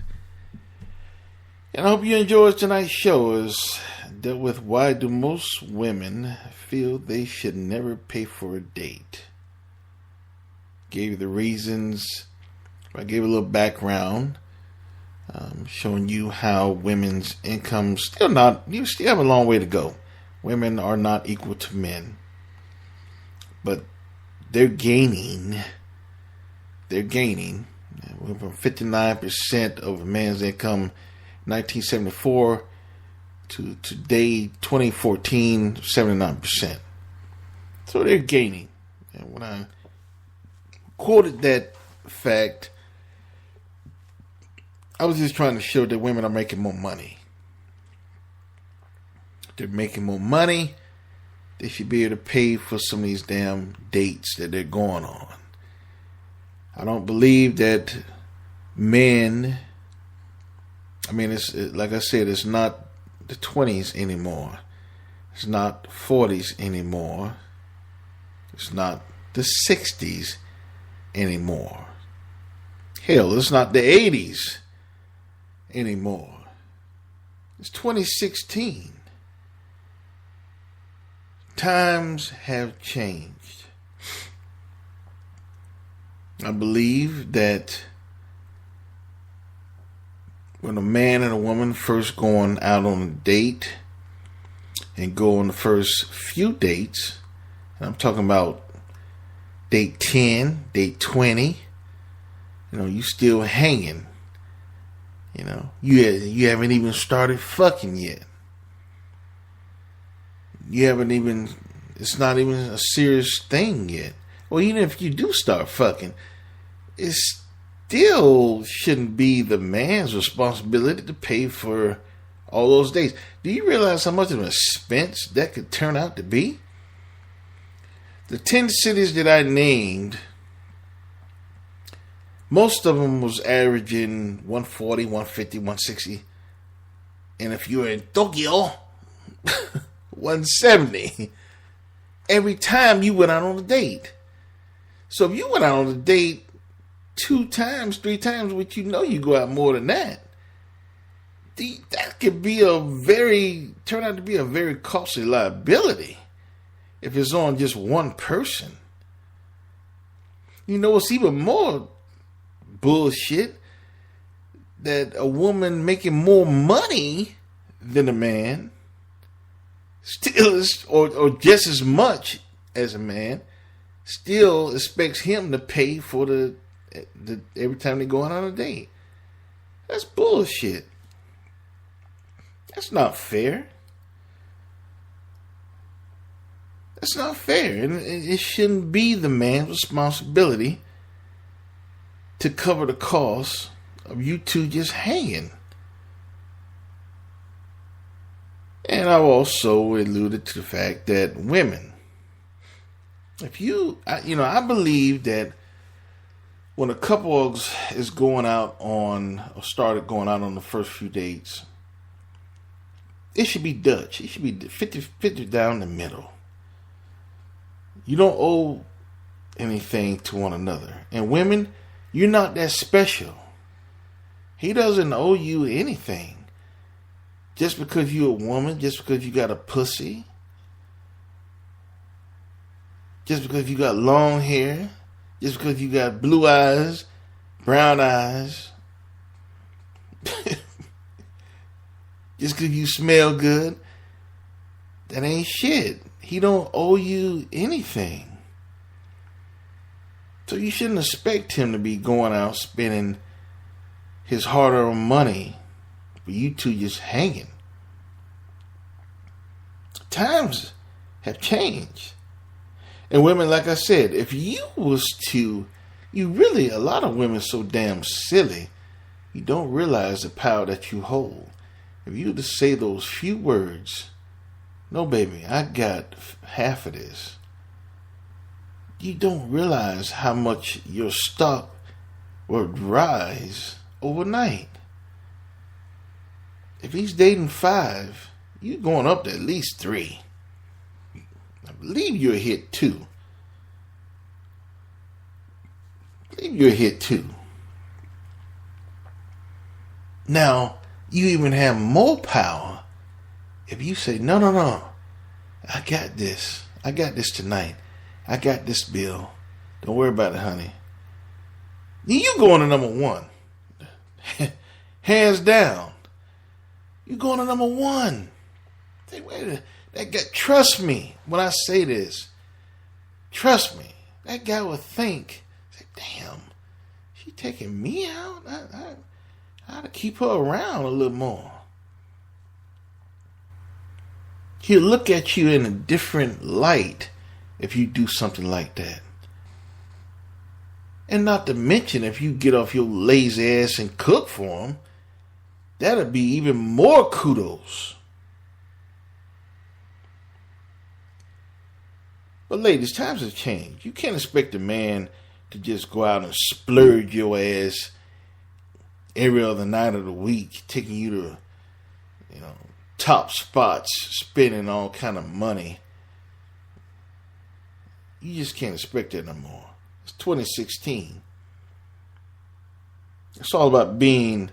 And I hope you enjoyed tonight's show. As dealt with why do most women feel they should never pay for a date. Gave you the reasons. I gave a little background, showing you how women's income still have a long way to go. Women are not equal to men, but they're gaining. They're gaining. Went from 59% of a man's income 1974 to today, 2014, 79%. So they're gaining. And when I quoted that fact, I was just trying to show that women are making more money. They're making more money. They should be able to pay for some of these damn dates that they're going on. I don't believe that men, it's like I said, it's not the 20s anymore. It's not 40s anymore. It's not the 60s anymore. Hell, it's not the 80s anymore. It's 2016. Times have changed. I believe that when a man and a woman first going out on a date and go on the first few dates, and I'm talking about date 10, date 20, you still hanging. You haven't even started fucking yet. It's not even a serious thing yet. Well, even if you do start fucking, it still shouldn't be the man's responsibility to pay for all those days. Do you realize how much of an expense that could turn out to be? The 10 cities that I named, most of them was averaging 140, 150, 160. And if you were in Tokyo, 170. Every time you went out on a date. So if you went out on a date 2 times, 3 times, which you go out more than that, that could be turn out to be a very costly liability if it's on just one person. It's even more bullshit that a woman making more money than a man still is, or just as much as a man, still expects him to pay for the every time they go out on a date. That's bullshit. That's not fair. That's not fair. And it shouldn't be the man's responsibility to cover the cost of you two just hanging. And I've also alluded to the fact that women, I believe that when a couple is going out on, or started going out on the first few dates, it should be Dutch. It should be 50-50 down the middle. You don't owe anything to one another. And women, you're not that special. He doesn't owe you anything. Just because you're a woman, just because you got a pussy, just because you got long hair, just because you got blue eyes, brown eyes, just because you smell good, that ain't shit. He don't owe you anything. So you shouldn't expect him to be going out spending his hard-earned money for you two just hanging. Times have changed. And women, like I said, if you was to, a lot of women so damn silly, you don't realize the power that you hold. If you were to say those few words, no baby, I got half of this. you don't realize how much your stock will rise overnight. If he's dating 5, you're going up to at least 3. I believe you'll hit 2. Now, you even have more power if you say, no, I got this. I got this tonight. I got this bill. Don't worry about it, honey. You going to number 1. Hands down. You going to number 1. Say, wait a minute. That guy, trust me when I say this. Trust me. That guy would think, say, damn, she taking me out? I ought to keep her around a little more. He'll look at you in a different light if you do something like that. And not to mention, if you get off your lazy ass and cook for him, that'll be even more kudos. But ladies, times have changed. You can't expect a man to just go out and splurge your ass every other night of the week, taking you to, top spots, spending all kind of money. You just can't expect that no more. It's 2016. It's all about being,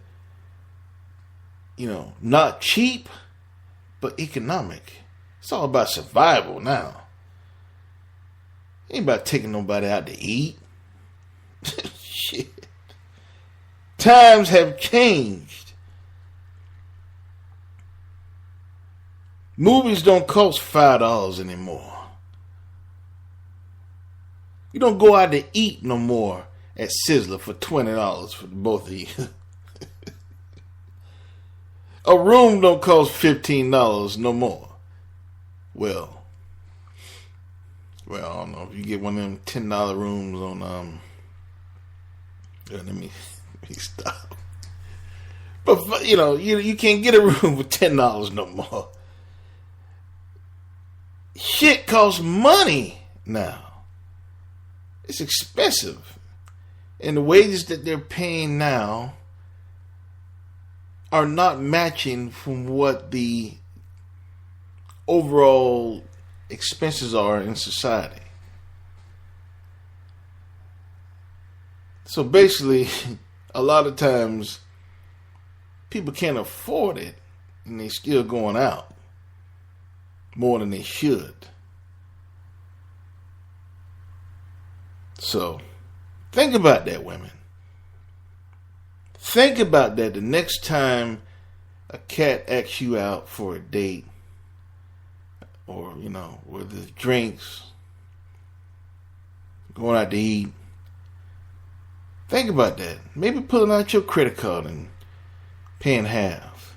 not cheap, but economic. It's all about survival now. Ain't about taking nobody out to eat. Shit. Times have changed. Movies don't cost $5 anymore. You don't go out to eat no more at Sizzler for $20 for both of you. A room don't cost $15 no more. Well, I don't know if you get one of them $10 rooms on let me stop. But you can't get a room for $10 no more. Shit costs money now. It's expensive. And the wages that they're paying now are not matching from what the overall expenses are in society. So basically, a lot of times people can't afford it and they're still going out more than they should. So think about that, women. Think about that the next time a cat asks you out for a date, or with the drinks, going out to eat. Think about that. Maybe pulling out your credit card and paying half.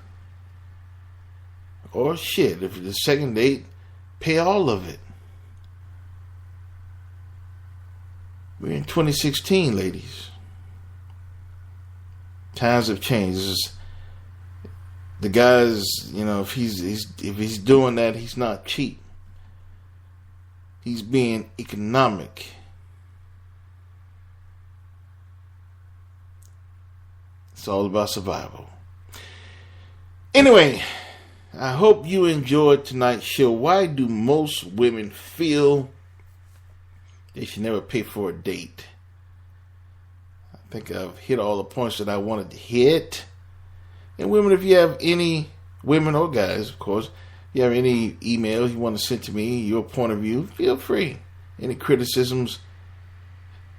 Or shit, if it's the second date, pay all of it. We're in 2016, ladies. Times have changed. The guys, if he's doing that, he's not cheap. He's being economic. It's all about survival. Anyway, I hope you enjoyed tonight's show. Why do most women feel they should never pay for a date? I think I've hit all the points that I wanted to hit. And women, if you have any, women or guys, of course, if you have any emails you want to send to me, your point of view, feel free. Any criticisms,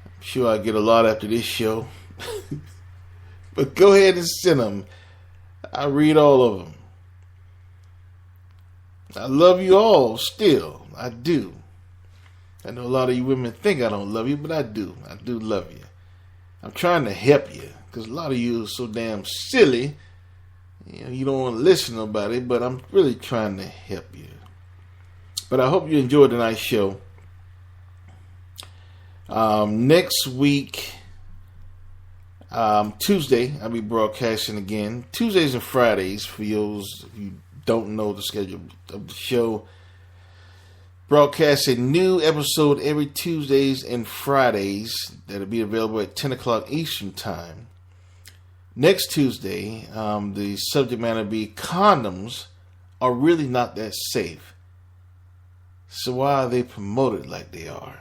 I'm sure I'll get a lot after this show. But go ahead and send them. I read all of them. I love you all still. I do. I know a lot of you women think I don't love you, but I do. I do love you. I'm trying to help you because a lot of you are so damn silly. You don't want to listen to nobody, but I'm really trying to help you. But I hope you enjoyed tonight's show. Next week, Tuesday, I'll be broadcasting again. Tuesdays and Fridays, for those if you don't know the schedule of the show. broadcast a new episode every Tuesdays and Fridays that'll be available at 10 o'clock Eastern Time. Next Tuesday, the subject matter will be condoms are really not that safe. So why are they promoted like they are?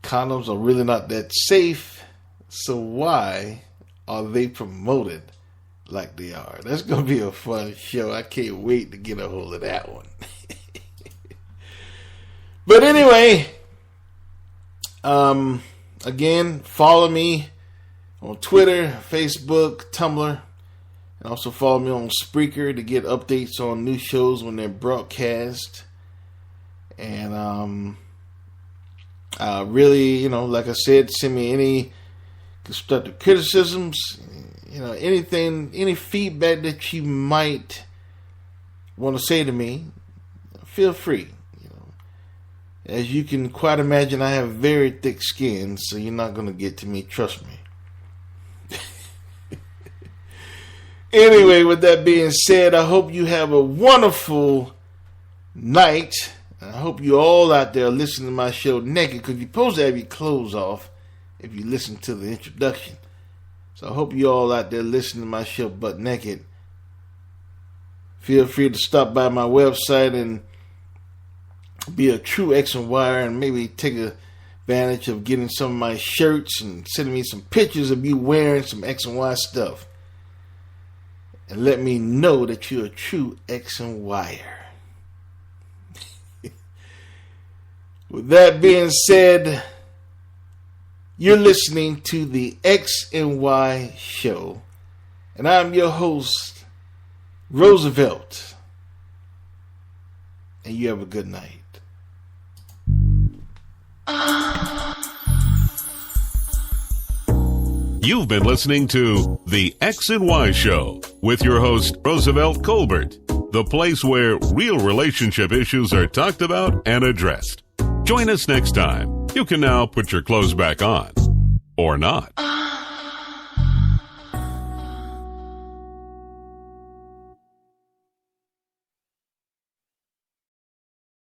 Condoms are really not that safe. So why are they promoted like they are? That's going to be a fun show. I can't wait to get a hold of that one. But anyway, again, follow me on Twitter, Facebook, Tumblr, and also follow me on Spreaker to get updates on new shows when they're broadcast. And really, like I said, send me any constructive criticisms, anything, any feedback that you might want to say to me. Feel free. As you can quite imagine, I have very thick skin, so you're not going to get to me. Trust me. Anyway, with that being said, I hope you have a wonderful night. I hope you all out there listening to my show naked, because you're supposed to have your clothes off if you listen to the introduction. So I hope you all out there listening to my show butt naked. Feel free to stop by my website and be a true X and Y, and maybe take advantage of getting some of my shirts and sending me some pictures of you wearing some X and Y stuff. And let me know that you're a true X and Y'er. With that being said, you're listening to the X and Y Show, and I'm your host, Roosevelt. And you have a good night. You've been listening to The X and Y Show with your host, Roosevelt Colbert, the place where real relationship issues are talked about and addressed. Join us next time. You can now put your clothes back on. Or not.